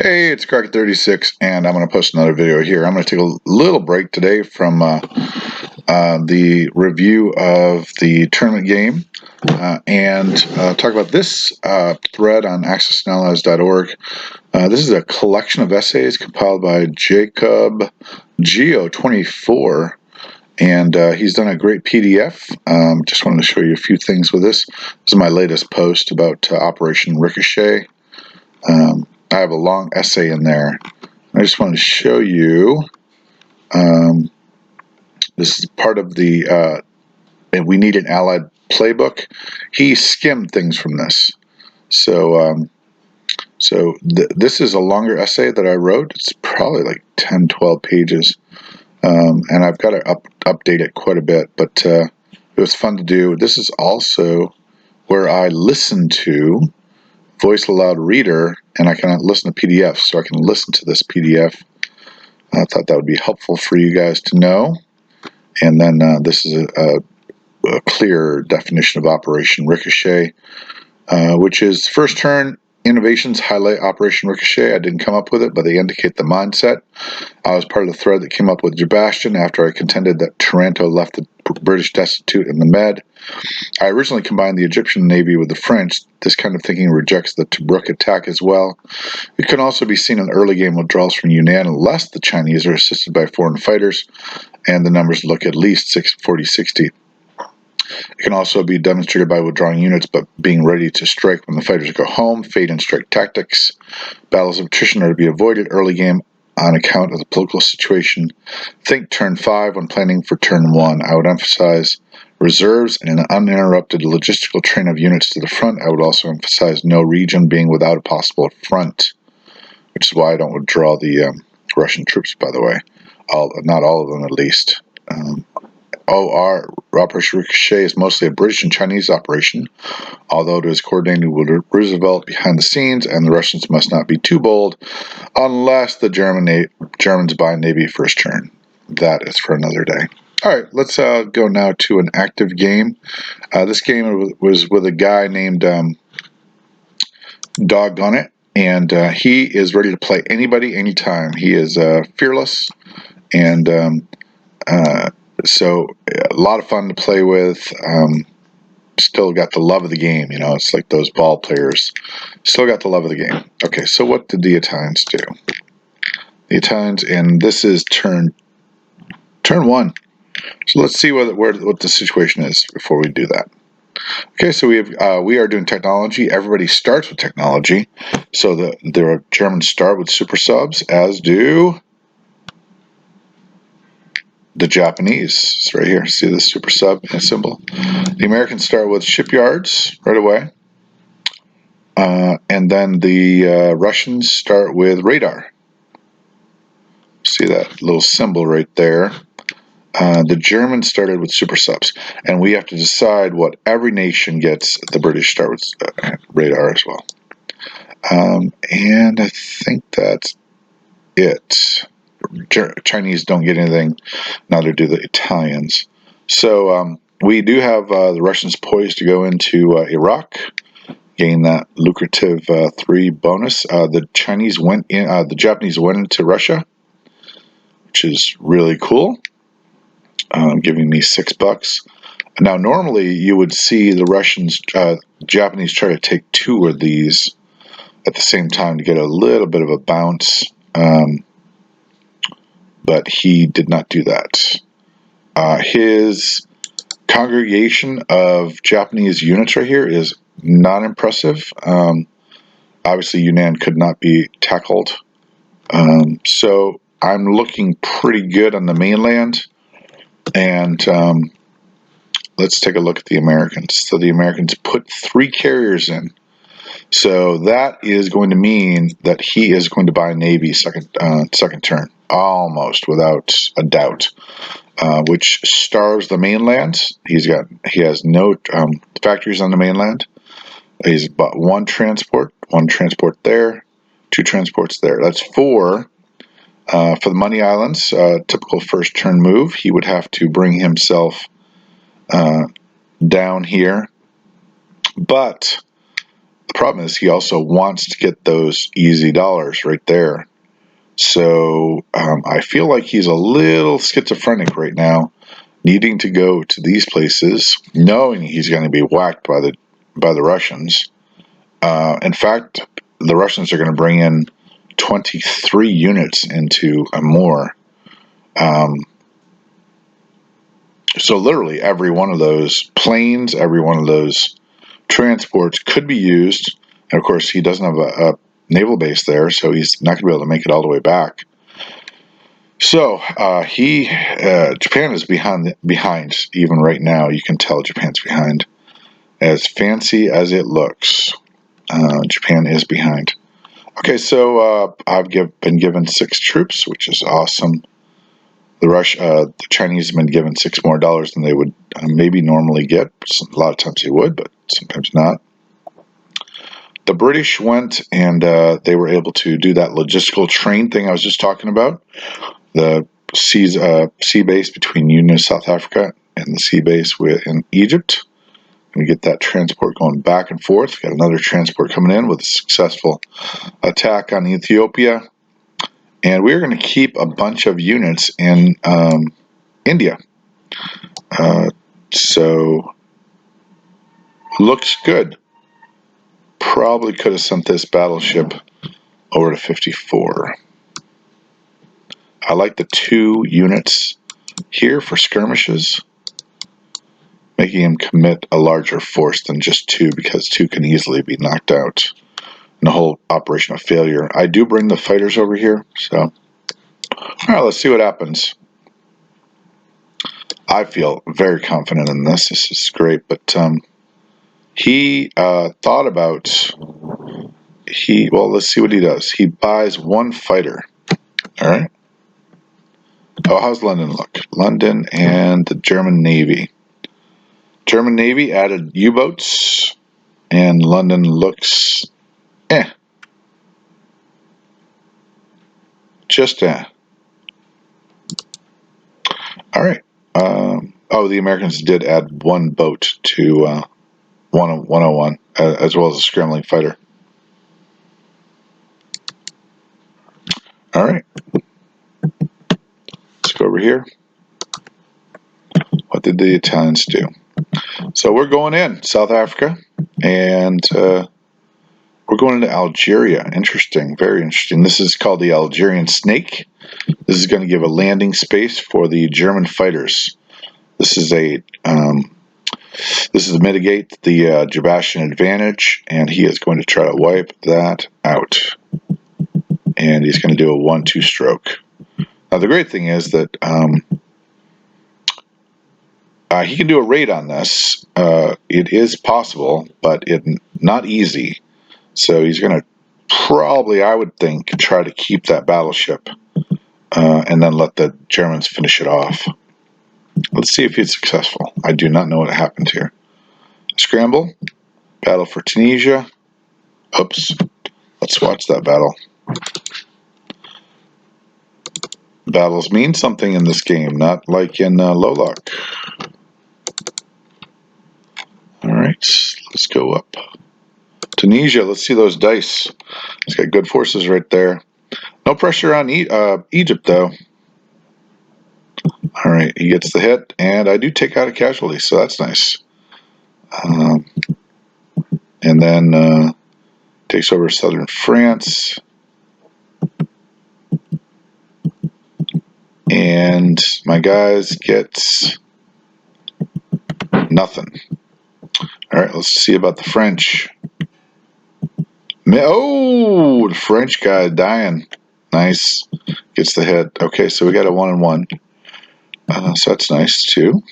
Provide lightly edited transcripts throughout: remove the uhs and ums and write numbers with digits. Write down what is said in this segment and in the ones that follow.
Hey, it's Cracker36, and I'm going to post another video here. I'm going to take a little break today from the review of the tournament game and talk about this thread on accessanallies.org. This is a collection of essays compiled by Jacob Geo24, and he's done a great PDF. Just wanted to show you a few things with this. This is my latest post about Operation Ricochet. I have a long essay in there. I just want to show you. This is part of the and we need an allied playbook. He skimmed things from this. So this is a longer essay that I wrote. It's probably like 10, 12 pages. And I've got to update it quite a bit, but it was fun to do. This is also where I listen to Voice Aloud Reader, and I can listen to PDFs, so I can listen to this PDF. I thought that would be helpful for you guys to know. And then this is a clear definition of Operation Ricochet, which is first turn innovations highlight Operation Ricochet. I didn't come up with it, but they indicate the mindset. I was part of the thread that came up with Sebastian after I contended that Taranto left the British destitute in the Med. I originally combined the Egyptian Navy with the French. This kind of thinking rejects the Tobruk attack as well. It can also be seen in early game withdrawals from Yunnan unless the Chinese are assisted by foreign fighters, and the numbers look at least 40-60. It can also be demonstrated by withdrawing units but being ready to strike when the fighters go home. Fade and strike tactics. Battles of attrition are to be avoided early game on account of the political situation. Think turn 5 when planning for turn 1. I would emphasize reserves and an uninterrupted logistical train of units to the front. I would also emphasize no region being without a possible front, which is why I don't withdraw the Russian troops, by the way. Not all of them, at least. Operation Ricochet is mostly a British and Chinese operation, although it is coordinated with Roosevelt behind the scenes, and the Russians must not be too bold unless the Germans buy Navy first turn. That is for another day. All right, let's go now to an active game. This game was with a guy named Doggone It, and he is ready to play anybody, anytime. He is fearless, and so a lot of fun to play with. Still got the love of the game, you know. It's like those ball players. Still got the love of the game. Okay, so what did the Italians do? The Italians, and this is turn 1. So let's see what the situation is before we do that. Okay, so we are doing technology. Everybody starts with technology. So the Germans start with super subs, as do the Japanese. It's right here. See the super sub symbol? The Americans start with shipyards right away. And then the Russians start with radar. See that little symbol right there? The Germans started with super subs. And we have to decide what every nation gets. The British start with radar as well. And I think that's it. Chinese don't get anything, neither do the Italians. So we do have the Russians poised to go into Iraq, gain that lucrative 3 bonus. The Japanese went into Russia, which is really cool, giving me $6. Now, normally you would see the Japanese try to take 2 of these at the same time to get a little bit of a bounce. But he did not do that. His congregation of Japanese units right here is not impressive. Obviously, Yunnan could not be tackled. So I'm looking pretty good on the mainland. And let's take a look at the Americans. So the Americans put 3 carriers in. So that is going to mean that he is going to buy Navy second turn, almost without a doubt, which starves the mainland. He has no factories on the mainland. He's bought 1 transport there, 2 transports there. That's 4. For the Money Islands, typical first turn move. He would have to bring himself down here, but the problem is he also wants to get those easy dollars right there. So I feel like he's a little schizophrenic right now, needing to go to these places, knowing he's going to be whacked by the Russians. In fact, the Russians are going to bring in 23 units into Amur. So literally every one of those planes, every one of those transports could be used. And of course, he doesn't have a naval base there, so he's not going to be able to make it all the way back. So Japan is behind even right now. You can tell Japan's behind. As fancy as it looks, Japan is behind. Okay, so I've been given 6 troops, which is awesome. The Chinese have been given $6 more than they would maybe normally get. A lot of times they would, but sometimes not. The British went and they were able to do that logistical train thing I was just talking about. The sea base between Union of South Africa and the sea base in Egypt. We get that transport going back and forth. Got another transport coming in with a successful attack on Ethiopia. And we're going to keep a bunch of units in India. So, looks good. Probably could have sent this battleship over to 54. I like the 2 units here for skirmishes, making him commit a larger force than just 2, because 2 can easily be knocked out in the whole operation of failure. I do bring the fighters over here, so alright, let's see what happens. I feel very confident in this. This is great, but he thought about well, let's see what he does. He buys 1 fighter. Alright. Oh, how's London look? London and the German Navy. German Navy added U-boats, and London looks just Alright. The Americans did add 1 boat to 101, as well as a scrambling fighter. Alright. Let's go over here. What did the Italians do? So we're going in South Africa, and we're going into Algeria. Interesting, very interesting. This is called the Algerian Snake. This is going to give a landing space for the German fighters. This is to mitigate the Jabashian advantage, and he is going to try to wipe that out. And he's going to do a 1-2 stroke. Now the great thing is that he can do a raid on this. It is possible, but not easy. So he's going to probably, I would think, try to keep that battleship and then let the Germans finish it off. Let's see if he's successful. I do not know what happened here. Scramble. Battle for Tunisia. Oops. Let's watch that battle. Battles mean something in this game, not like in Lolok. Alright, let's go up. Tunisia, let's see those dice. He's got good forces right there. No pressure on Egypt, though. Alright, he gets the hit, and I do take out a casualty, so that's nice. And then takes over southern France. And my guys gets nothing. Alright, let's see about the French. Oh, the French guy dying. Nice. Gets the hit. Okay, so we got a 1-1. So that's nice, too.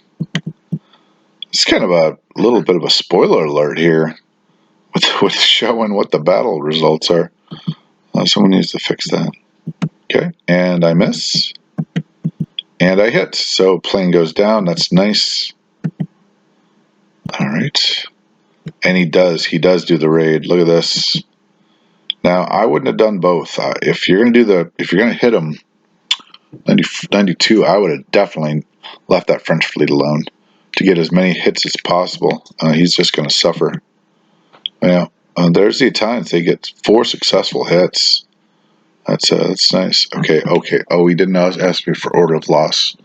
It's kind of a little bit of a spoiler alert here with showing what the battle results are. Someone needs to fix that. Okay, and I miss. And I hit. So plane goes down. That's nice. Alright. And he does do the raid. Look at this. Now, I wouldn't have done both. If you're going to hit him 92, I would have definitely left that French fleet alone to get as many hits as possible. He's just going to suffer. Yeah, There's the Italians. They get 4 successful hits. That's nice. Okay. Oh, he didn't ask me for order of loss.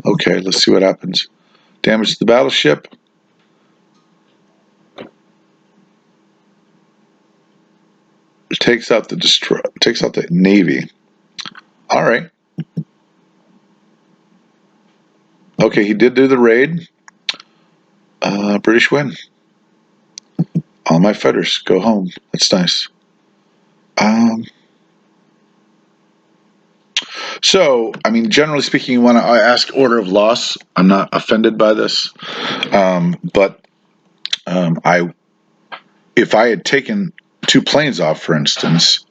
Okay, let's see what happens. Damage to the battleship. Takes out the Navy. All right. Okay, he did do the raid. British win. All my fighters go home. That's nice. So, I mean, generally speaking, you want to ask order of loss. I'm not offended by this, but if I had taken 2 planes off, for instance,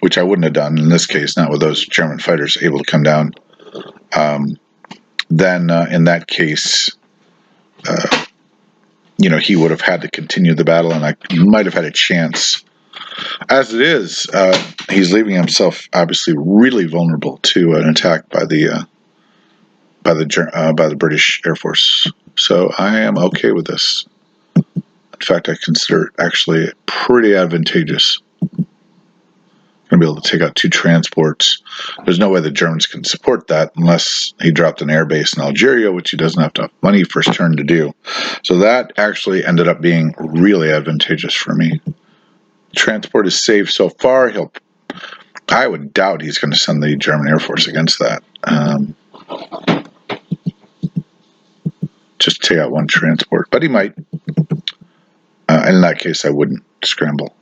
which I wouldn't have done in this case, not with those German fighters able to come down, then in that case, he would have had to continue the battle, and he might have had a chance. As it is, he's leaving himself obviously really vulnerable to an attack by the British Air Force. So I am okay with this. In fact, I consider it actually pretty advantageous. Going to be able to take out 2 transports. There's no way the Germans can support that unless he dropped an air base in Algeria, which he doesn't have enough money first turn to do. So that actually ended up being really advantageous for me. Transport is safe so far. I would doubt he's going to send the German Air Force against that. Just take out 1 transport, but he might. In that case, I wouldn't scramble.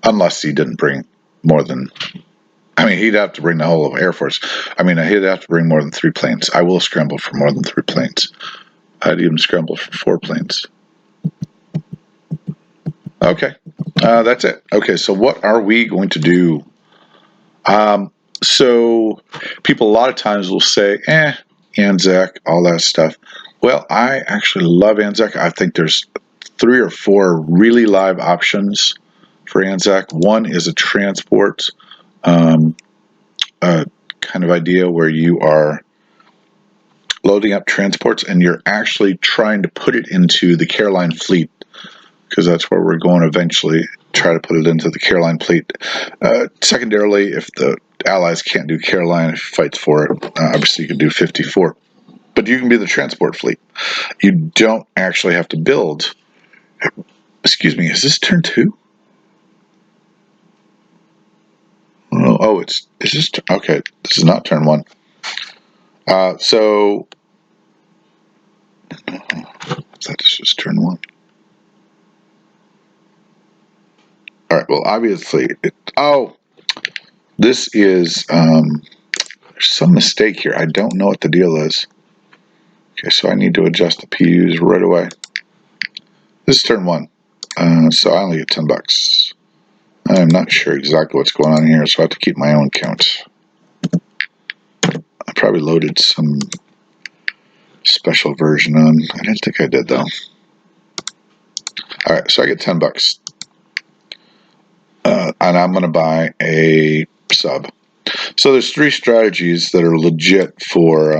Unless he didn't bring more than... he'd have to bring the whole of Air Force. He'd have to bring more than 3 planes. I will scramble for more than 3 planes. I'd even scramble for 4 planes. Okay. That's it. Okay, so what are we going to do? So people a lot of times will say, Anzac, all that stuff. Well, I actually love Anzac. I think there's 3 or 4 really live options for Anzac. One is a transport kind of idea where you are loading up transports and you're actually trying to put it into the Caroline fleet, because that's where we're going eventually, try to put it into the Caroline fleet. Secondarily, if the Allies can't do Caroline, if you fight for it, obviously you can do 54. But you can be the transport fleet. You don't actually have to build. Excuse me, is this turn 2? Oh, it's just okay. This is not turn 1. So that's just turn 1. All right. Well, obviously, this is there's some mistake here. I don't know what the deal is. Okay, so I need to adjust the PUs right away. This is turn 1, so I only get $10. I'm not sure exactly what's going on here, so I have to keep my own count. I probably loaded some special version on. I didn't think I did though. All right, so I get $10, and I'm going to buy a sub. So there's 3 strategies that are legit for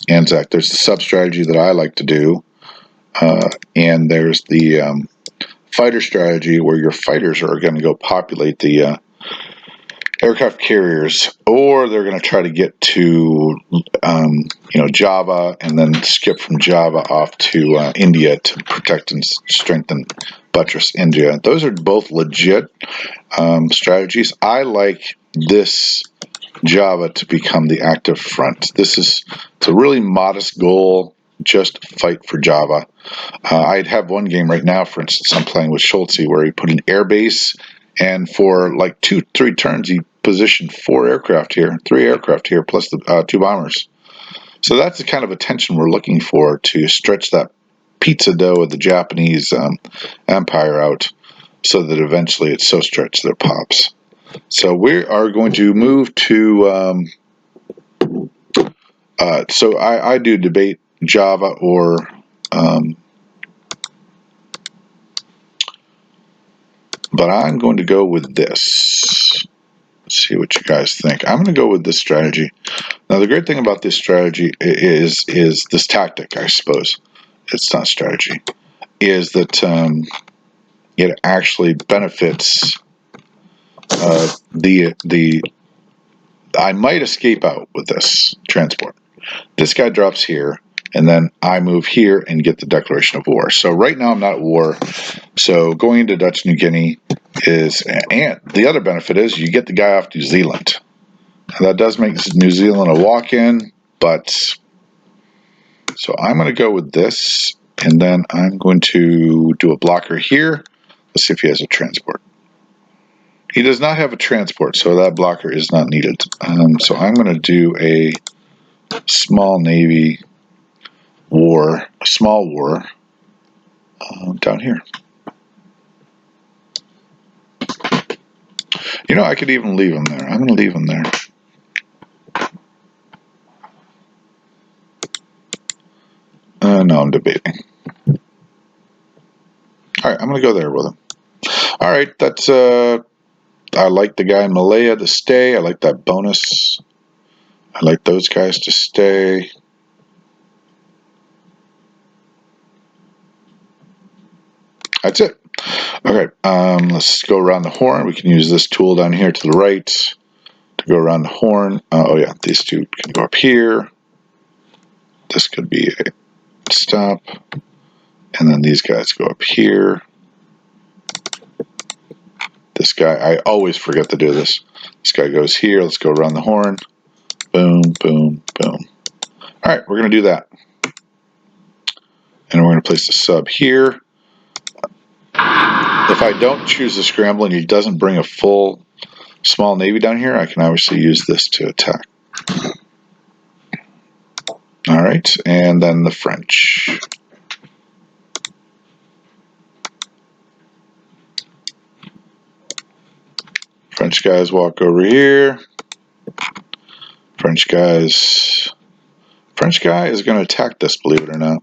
Anzac. There's the sub strategy that I like to do, and there's the fighter strategy where your fighters are going to go populate the aircraft carriers, or they're going to try to get to Java and then skip from Java off to India to protect and strengthen, buttress India. Those are both legit strategies. I like this Java to become the active front. It's a really modest goal. Just fight for Java. I'd have one game right now, for instance, I'm playing with Schultze, where he put an air base, and for like 2-3 turns, he positioned 3 aircraft here, plus the 2 bombers. So that's the kind of attention we're looking for to stretch that pizza dough of the Japanese empire out, so that eventually it's so stretched that it pops. So we are going to move to. So I do debate Java or but I'm going to go with this. Let's see what you guys think. I'm going to go with this strategy. Now, the great thing about this strategy is this tactic, I suppose. It's not strategy. is that it actually benefits the. I might escape out with this transport. This guy drops here, and then I move here and get the declaration of war. So right now I'm not at war. So going into Dutch New Guinea is, and the other benefit is you get the guy off New Zealand. Now that does make New Zealand a walk-in, but so I'm going to go with this, and then I'm going to do a blocker here. Let's see if he has a transport. He does not have a transport, so that blocker is not needed. So I'm going to do a small Navy war, a small war down here. You know, I could even leave him there. I'm going to leave him there. No, I'm debating. All right, I'm going to go there with him. All right, that's I like the guy in Malaya to stay. I like that bonus. I like those guys to stay. That's it. Okay, let's go around the horn. We can use this tool down here to the right to go around the horn. Oh yeah, these two can go up here. This could be a stop. And then these guys go up here. This guy, I always forget to do this. This guy goes here. Let's go around the horn. Boom, boom, boom. All right, we're going to do that. And we're going to place the sub here. If I don't choose the scramble and he doesn't bring a full small Navy down here, I can obviously use this to attack. All right, and then the French. French guys walk over here. French guy is going to attack this, believe it or not.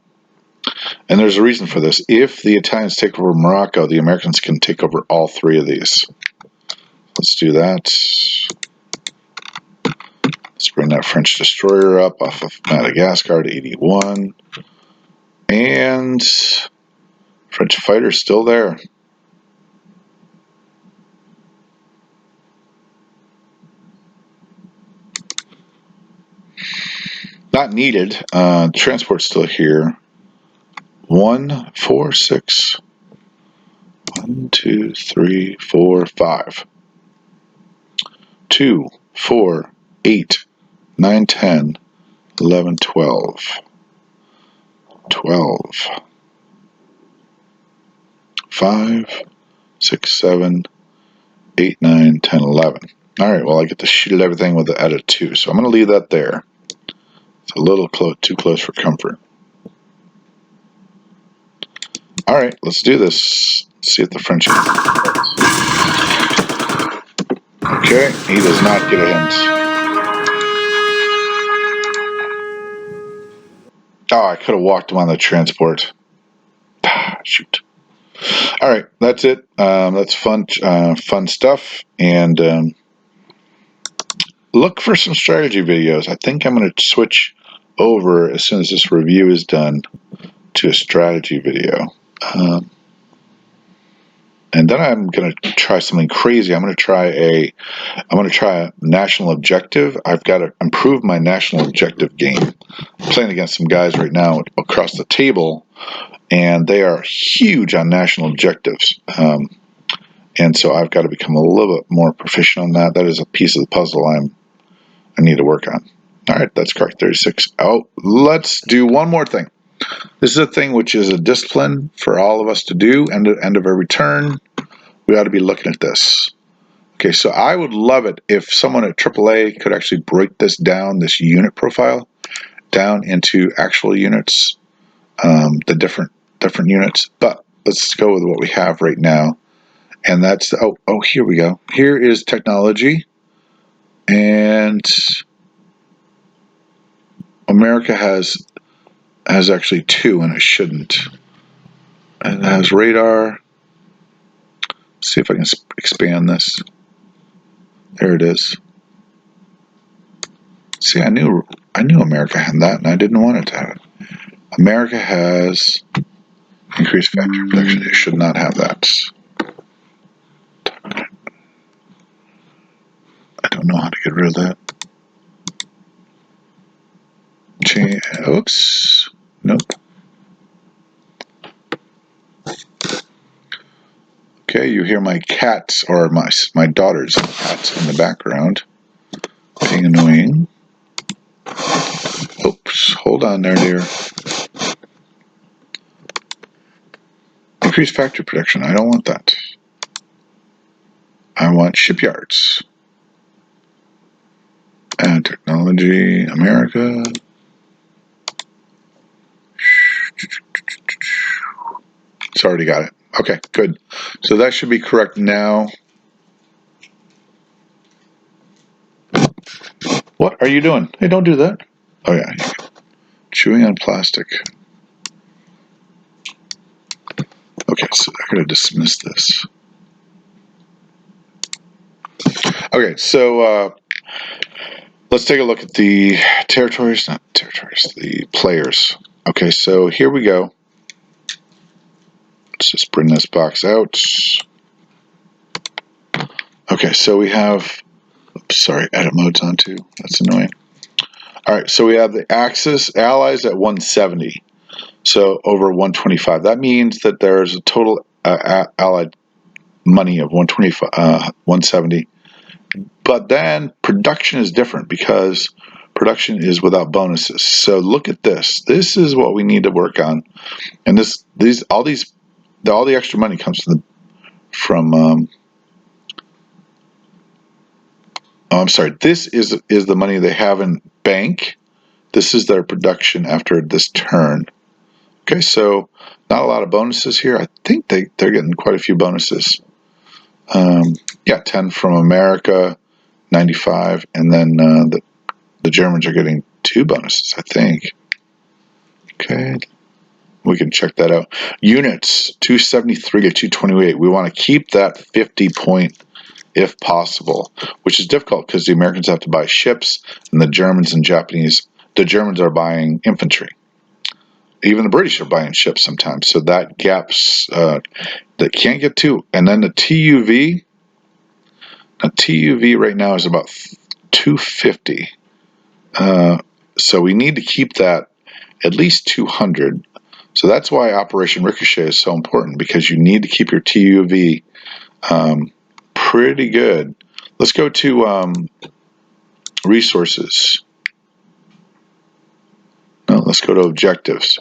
And there's a reason for this. If the Italians take over Morocco, the Americans can take over all three of these. Let's do that. Let's bring that French destroyer up off of Madagascar to 81. And French fighter's still there. Not needed. Transport's still here. 1, 4, 6. 1, 2, 3, 4, 5. 2, 4, 8, 9, 10, 11, 12. 12. 5, 6, 7, 8, 9, 10, 11. All right, well, I get to shoot at everything with the edit 2, so I'm going to leave that there. It's a little too close for comfort. All right, let's do this. Let's see if the French. Okay, he does not get a hint. Oh, I could have walked him on the transport. Shoot. All right, that's it. That's fun stuff. And look for some strategy videos. I think I'm going to switch over as soon as this review is done to a strategy video. And then I'm going to try something crazy. I'm going to try a national objective. I've got to improve my national objective game. I'm playing against some guys right now across the table, and they are huge on national objectives. And so I've got to become a little bit more proficient on that. That is a piece of the puzzle I need to work on. All right, that's correct. 36 out. Let's do one more thing. This is a thing which is a discipline for all of us to do. End of every turn, we ought to be looking at this. Okay, so I would love it if someone at AAA could actually break this down, this unit profile, down into actual units, the different units. But let's go with what we have right now, and that's here we go. Here is technology, and America has actually 2, and it shouldn't. And it has radar. Let's see if I can expand this. There it is. See, I knew America had that, and I didn't want it to have it. America has Increase factory production. You should not have that. I don't know how to get rid of that. Oops. Nope. Okay, you hear my cats or my daughter's cats in the background. Being annoying. Oops. Hold on there, dear. Increase factory production. I don't want that. I want shipyards. And technology, America. It's already got it. Okay, good. So that should be correct now. What are you doing? Hey, don't do that. Oh, yeah. Chewing on plastic. Okay, so I'm going to dismiss this. Okay, so let's take a look at the territories, not territories, the players. Okay, so here we go. Let's just bring this box out. Okay, so we have, oops, sorry, edit mode's on too. That's annoying. All right, so we have the Axis allies at 170, so over 125. That means that there's a total allied money of 125, 170. But then production is different because production is without bonuses. So look at this. This is what we need to work on, and all the extra money comes from. Oh, I'm sorry. This is the money they have in bank. This is their production after this turn. Okay, so not a lot of bonuses here. I think they're getting quite a few bonuses. Yeah, 10 from America, 95, and then the Germans are getting 2 bonuses, I think. Okay, we can check that out. Units, 273 to 228. We want to keep that 50 point if possible, which is difficult because the Americans have to buy ships, and the Germans are buying infantry. Even the British are buying ships sometimes, so that gaps that can't get to. And then the TUV right now is about 250. So we need to keep that at least 200. So that's why Operation Ricochet is so important, because you need to keep your TUV pretty good. Let's go to resources. No, let's go to objectives.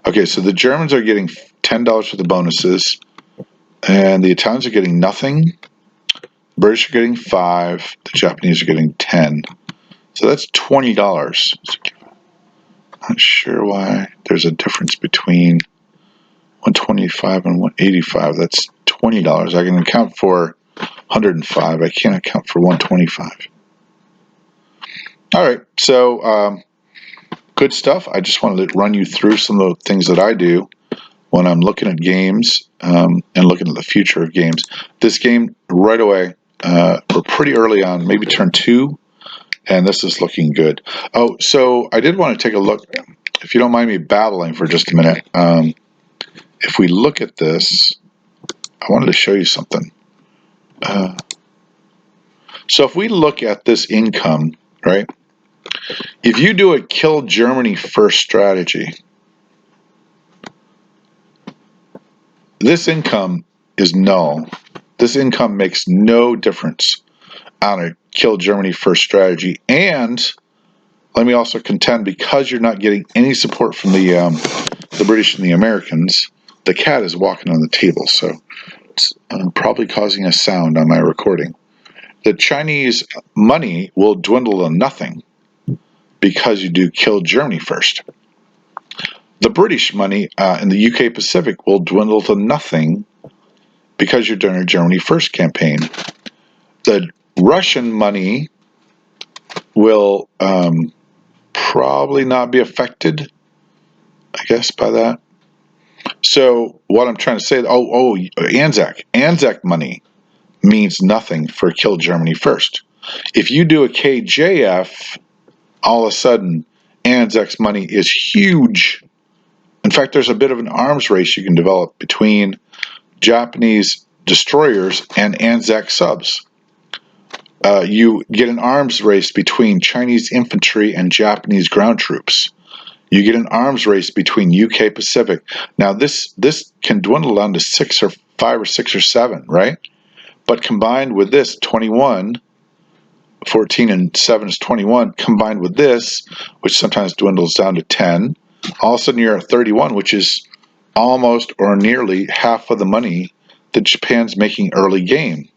Okay, so the Germans are getting $10 for the bonuses, and the Italians are getting nothing. The British are getting 5. The Japanese are getting 10. So that's $20. Not sure why there's a difference between 125 and 185. That's $20. I can account for 105. I can't account for 125. All right, so good stuff. I just wanted to run you through some of the things that I do when I'm looking at games and looking at the future of games. This game, right away, we're pretty early on, maybe turn 2, and this is looking good. Oh, so I did want to take a look, if you don't mind me babbling for just a minute. If we look at this, I wanted to show you something. So if we look at this income, right? If you do a kill Germany first strategy, this income is null. This income makes no difference on a kill Germany first strategy. And let me also contend, because you're not getting any support from the British and the Americans, the cat is walking on the table, so it's probably causing a sound on my recording. The Chinese money will dwindle to nothing because you do kill Germany first. The British money in the UK Pacific will dwindle to nothing because you're doing a Germany first campaign. The Russian money will probably not be affected, I guess, by that. So what I'm trying to say, Anzac money means nothing for kill Germany first. If you do a KJF, all of a sudden Anzac's money is huge In fact, there's a bit of an arms race you can develop between Japanese destroyers and Anzac subs. You get an arms race between Chinese infantry and Japanese ground troops. You get an arms race between UK Pacific. Now this can dwindle down to 6 or 5 or 6 or 7, right? But combined with this 21, 14 and 7 is 21, combined with this, which sometimes dwindles down to 10, all of a sudden you're at 31, which is almost or nearly half of the money that Japan's making early game.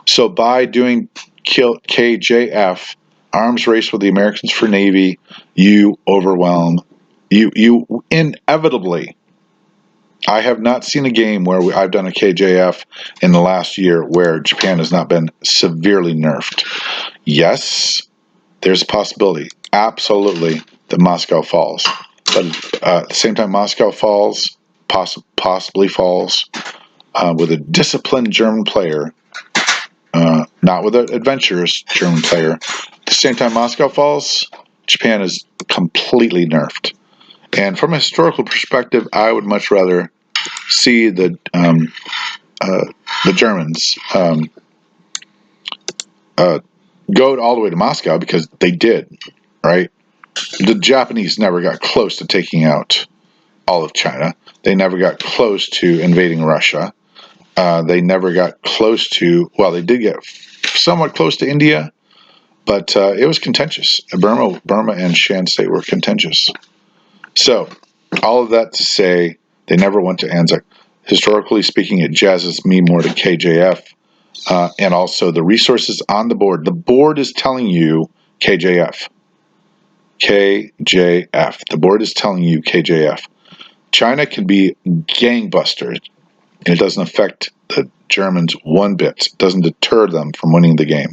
So by doing KJF, arms race with the Americans for Navy, you overwhelm, you inevitably, I have not seen a game where I've done a KJF in the last year where Japan has not been severely nerfed. Yes, there's a possibility, absolutely, that Moscow falls. But at the same time, Moscow falls, possibly falls, with a disciplined German player, not with an adventurous German player. At the same time, Moscow falls, Japan is completely nerfed. And from a historical perspective, I would much rather see the Germans go all the way to Moscow, because they did, right? The Japanese never got close to taking out all of China. They never got close to invading Russia. They never got close to, well, they did get somewhat close to India, but it was contentious. Burma and Shan State were contentious. So, all of that to say, they never went to Anzac. Historically speaking, it jazzes me more to KJF, and also the resources on the board. The board is telling you KJF. KJF. The board is telling you KJF. China can be gangbusters, and it doesn't affect the Germans one bit. It doesn't deter them from winning the game.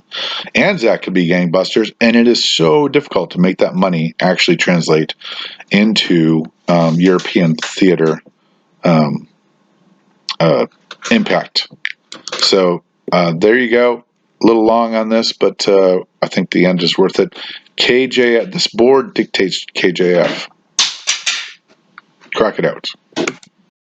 Anzac could be gangbusters, and it is so difficult to make that money actually translate into European theater impact. So there you go. A little long on this, but I think the end is worth it. KJF. This board dictates KJF. Crack it out.